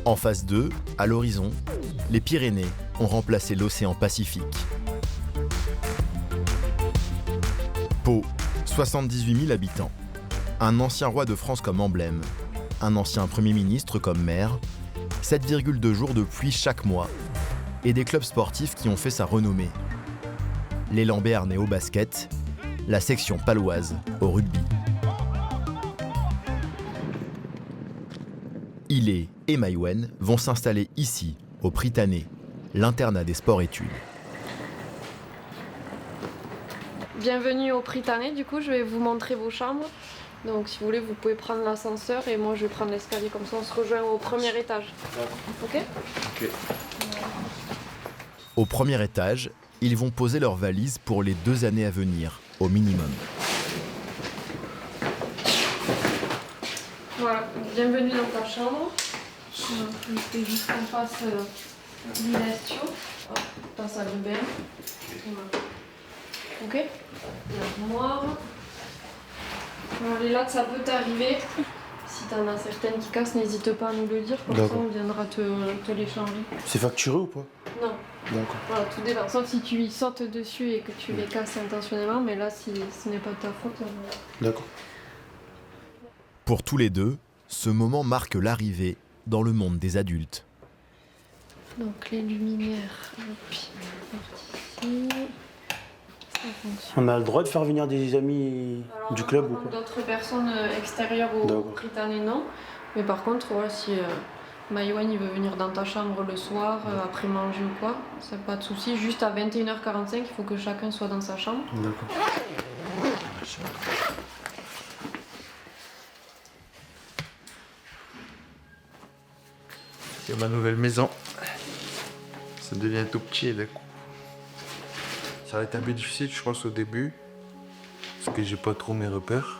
En phase 2, à l'horizon, les Pyrénées ont remplacé l'océan Pacifique. Pau, 78 000 habitants. Un ancien roi de France comme emblème. Un ancien Premier ministre comme maire. 7,2 jours de pluie chaque mois. Et des clubs sportifs qui ont fait sa renommée. L'élan béarnais au basket, la section paloise au rugby. Ilé et Maïwenn vont s'installer ici, au Prytanée, l'internat des sports-études. Bienvenue au Prytanée, du coup je vais vous montrer vos chambres. Donc si vous voulez vous pouvez prendre l'ascenseur et moi je vais prendre l'escalier, comme ça on se rejoint au premier étage. Ok ? Ok. Au premier étage, ils vont poser leurs valises pour les 2 années à venir, au minimum. Voilà, bienvenue dans ta chambre. Je fais juste qu'on fasse l'illumination. Ta salle de bain. Voilà. Ok ? L'armoire. Les lacs, ça peut t'arriver. Si t'en as certaines qui cassent, n'hésite pas à nous le dire, comme ça on viendra te les changer. C'est facturé ou pas? Non. D'accord. Voilà, tout dépend. Sauf si tu y sautes dessus et que tu les casses intentionnellement, mais là, si ce n'est pas de ta faute. D'accord. Pour tous les deux, ce moment marque l'arrivée dans le monde des adultes. Donc les luminaires, ici. Ça fonctionne. On a le droit de faire venir des amis Alors, du club ou pas? D'autres personnes extérieures au Prytanée, non. Mais par contre, voilà, si Maïwenn il veut venir dans ta chambre le soir, après manger ou quoi, c'est pas de souci. Juste à 21h45, il faut que chacun soit dans sa chambre. D'accord. C'est ma nouvelle maison. Ça devient tout petit d'un coup. Ça va être un peu difficile, je pense, au début. Parce que j'ai pas trop mes repères.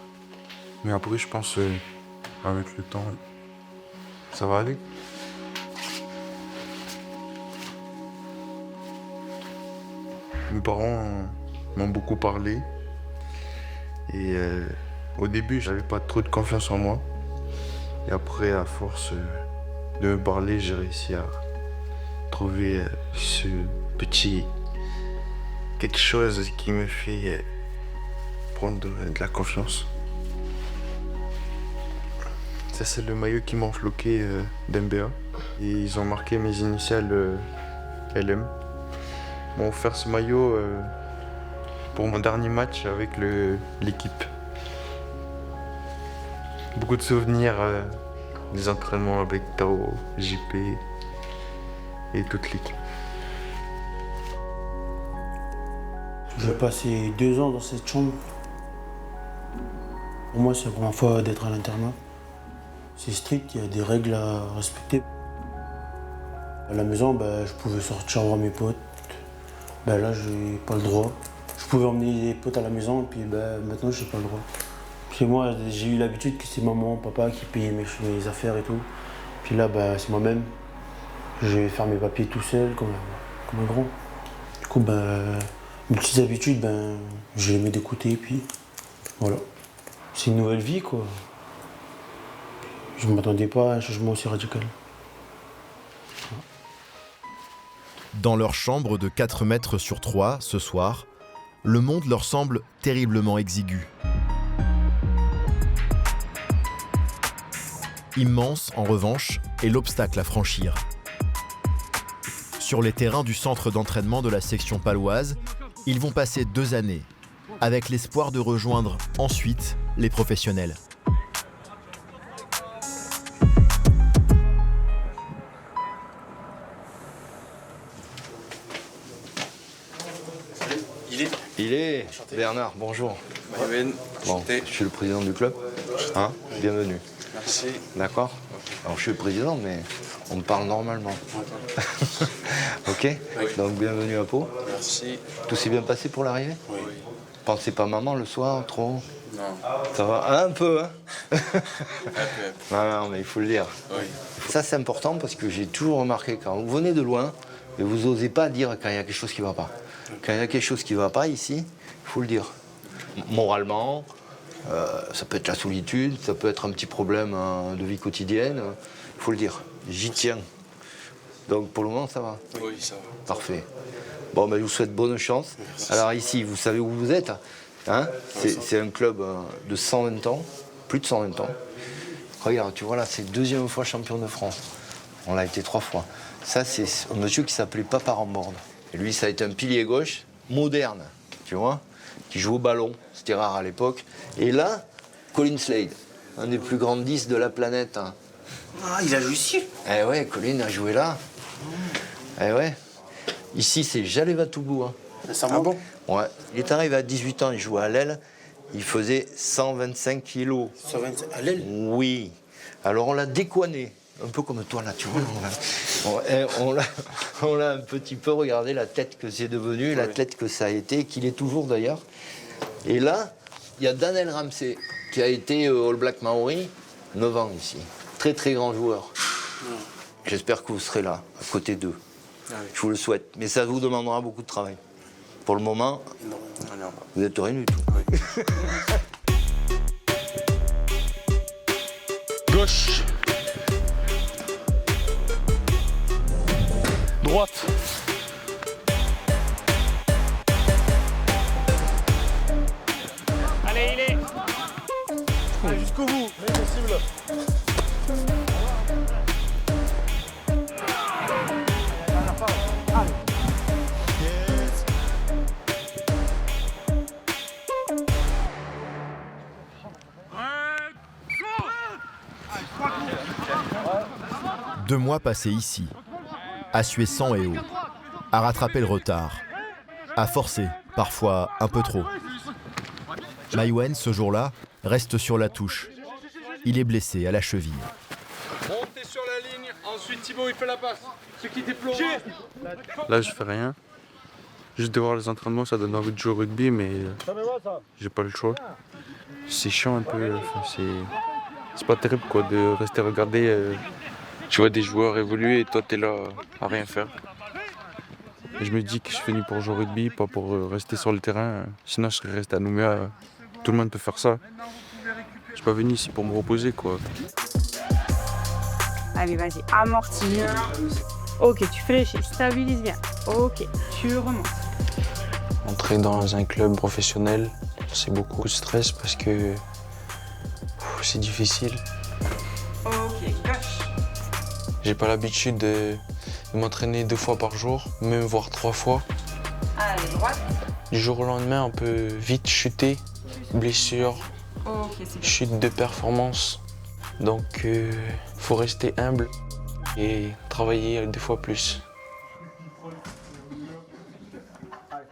Mais après, je pense, avec le temps, ça va aller. Mes parents m'ont beaucoup parlé. Et au début, j'avais pas trop de confiance en moi. Et après, à force de me parler, j'ai réussi à trouver ce petit quelque chose qui me fait prendre de la confiance. Ça, c'est le maillot qu'ils m'ont floqué d'MBA. Et ils ont marqué mes initiales LM. Ils m'ont offert ce maillot pour mon dernier match avec l'équipe. Beaucoup de souvenirs des entraînements avec Tao, JP et toute l'équipe. J'ai passé 2 ans dans cette chambre. Pour moi, c'est la première fois d'être à l'internat. C'est strict, il y a des règles à respecter. À la maison, je pouvais sortir voir mes potes. Là, j'ai pas le droit. Je pouvais emmener des potes à la maison, puis maintenant, j'ai pas le droit. Chez moi, j'ai eu l'habitude que c'est maman, papa qui payaient mes affaires et tout. Puis là, c'est moi-même. Je vais faire mes papiers tout seul, comme un grand. Du coup, mes petites habitudes, je les mets de côté, puis voilà. C'est une nouvelle vie, quoi. Je ne m'attendais pas à un changement aussi radical. Dans leur chambre de 4 mètres sur 3, ce soir, le monde leur semble terriblement exigu. Immense, en revanche, est l'obstacle à franchir. Sur les terrains du centre d'entraînement de la section paloise, ils vont passer 2 années, avec l'espoir de rejoindre ensuite les professionnels. Il est Bernard, bonjour. Bon, je suis le président du club. Bienvenue. Merci. D'accord. Alors, je suis le président, mais on me parle normalement. Ok. Oui. Donc, bienvenue à Pau. Merci. Tout s'est bien passé pour l'arrivée? Oui. Pensez pas maman le soir, trop? Non. Ça va? Un peu, hein? Un peu. Non, mais il faut le dire. Oui. Ça, c'est important parce que j'ai toujours remarqué quand vous venez de loin, et vous n'osez pas dire quand il y a quelque chose qui ne va pas. Quand il y a quelque chose qui ne va pas ici, il faut le dire. Moralement, Ça peut être la solitude, ça peut être un petit problème de vie quotidienne. Il faut le dire, j'y tiens. Donc pour le moment, ça va? Oui, ça va. Parfait. Bon, ben, je vous souhaite bonne chance. Merci. Alors ici, vous savez où vous êtes, hein? C'est un club de 120 ans, plus de 120 ans. Regarde, tu vois là, c'est 2e fois champion de France. On l'a été 3 fois. Ça, c'est un monsieur qui s'appelait Papa Ramborne. Et lui, ça a été un pilier gauche moderne, tu vois, qui joue au ballon. C'était rare à l'époque. Et là, Colin Slade, un des plus grands 10 de la planète. Hein. Ah, il a joué ici? Eh ouais, Colin a joué là. Eh ouais. Ici, c'est Jaleva Toubou. Hein. Ah bon? Ouais. Il est arrivé à 18 ans, il jouait à l'aile. Il faisait 125 kilos. 125 à l'aile? Oui. Alors on l'a décoiné. Un peu comme toi là, tu vois. On l'a un petit peu regardé la tête que c'est devenu, ouais. L'athlète que ça a été, qu'il est toujours d'ailleurs. Et là, il y a Daniel Ramsey, qui a été All Black Maori, 9 ans ici. Très très grand joueur. Ouais. J'espère que vous serez là, à côté d'eux. Ah oui. Je vous le souhaite. Mais ça vous demandera beaucoup de travail. Pour le moment, non. Vous n'êtes rien du tout. Oui. Gauche. Droite. Allez, il est. Allez, jusqu'au bout. C'est possible. Deux mois passés ici, à suer sang et eau, à rattraper le retard, à forcer, parfois un peu trop. Maïwenn, ce jour-là, reste sur la touche. Il est blessé à la cheville. Montez sur la ligne, ensuite Thibaut il fait la passe. Ce qui déplore. Là je fais rien. Juste de voir les entraînements, ça donne envie de jouer au rugby, mais j'ai pas le choix. C'est chiant un peu, c'est pas terrible quoi de rester regarder. Tu vois des joueurs évoluer et toi t'es là à rien faire. Et je me dis que je suis venu pour jouer au rugby, pas pour rester sur le terrain. Sinon je serais resté à Nouméa. Tout le monde peut faire ça. Je suis pas venu ici pour me reposer quoi. Allez vas-y, amortis. Ok, tu fléchis, stabilise bien. Ok, tu remontes. Entrer dans un club professionnel, c'est beaucoup de stress parce que c'est difficile. Ok, gauche. J'ai pas l'habitude de m'entraîner 2 fois par jour, même voire 3 fois. Allez, droite. Du jour au lendemain, on peut vite chuter, blessure, chute de performance. Donc, faut rester humble et travailler 2 fois plus.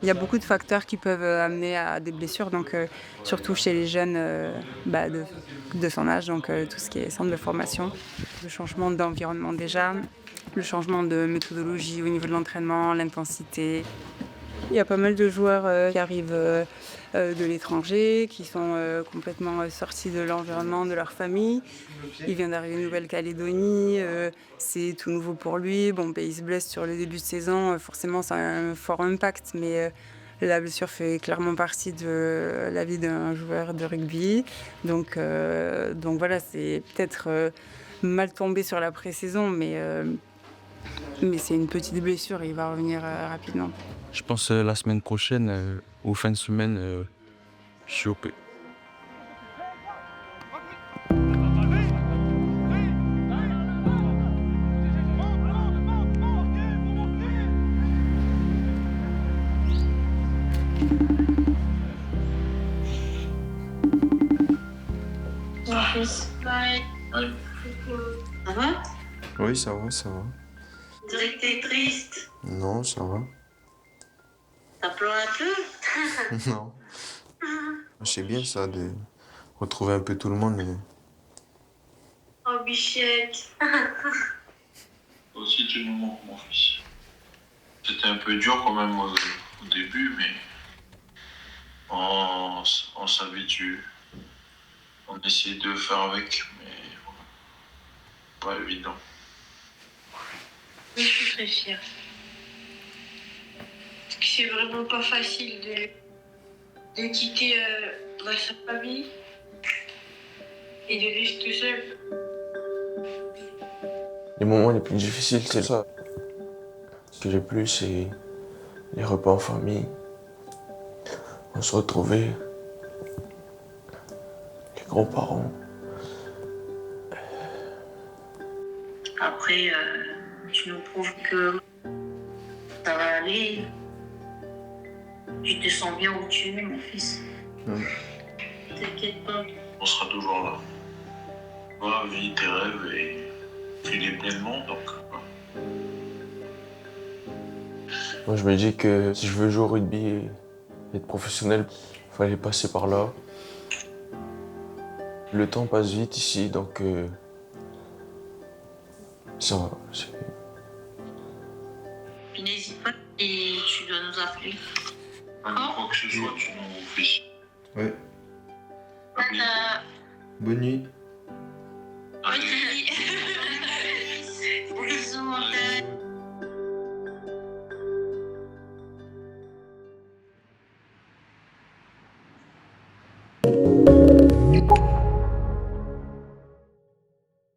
Il y a beaucoup de facteurs qui peuvent amener à des blessures, donc surtout chez les jeunes de son âge, donc tout ce qui est centre de formation. Le changement d'environnement déjà, le changement de méthodologie au niveau de l'entraînement, l'intensité. Il y a pas mal de joueurs qui arrivent de l'étranger, qui sont complètement sortis de l'environnement de leur famille. Il vient d'arriver en Nouvelle-Calédonie, c'est tout nouveau pour lui. Bon, il se blesse sur le début de saison, forcément ça a un fort impact, mais la blessure fait clairement partie de la vie d'un joueur de rugby. Donc voilà, c'est peut-être mal tombé sur la pré-saison, mais c'est une petite blessure et il va revenir rapidement. Je pense la semaine prochaine, ou fin de semaine, je suis OP. Ça va? Oui, ça va, ça va. On dirait que t'es triste. Non, ça va. Ça pleure un peu? Non. C'est bien ça de retrouver un peu tout le monde. Mais... Oh, bichette. Aussi, tu nous manques, mon fils. C'était un peu dur quand même au début, mais on s'habitue. On essaie de faire avec, mais voilà. Pas évident. Je suis très fière. Parce que c'est vraiment pas facile de quitter sa famille Et de vivre tout seul. Les moments les plus difficiles, c'est ça. Ce que j'ai plus, c'est les repas en famille. On se retrouvait, les grands-parents. Après, tu nous prouves que ça va aller. Tu te sens bien où tu es, mon fils. T'inquiète pas. On sera toujours là. Va, vis tes rêves et vis-les pleinement, donc. Moi, je me dis que si je veux jouer au rugby et être professionnel, il fallait passer par là. Le temps passe vite ici, donc ça va. Puis n'hésite pas et tu dois nous appeler. Quoi que ce soit, tu nous fais signe. Ouais. Tata. Bonne nuit. Bonne nuit. Bisous, mon tata.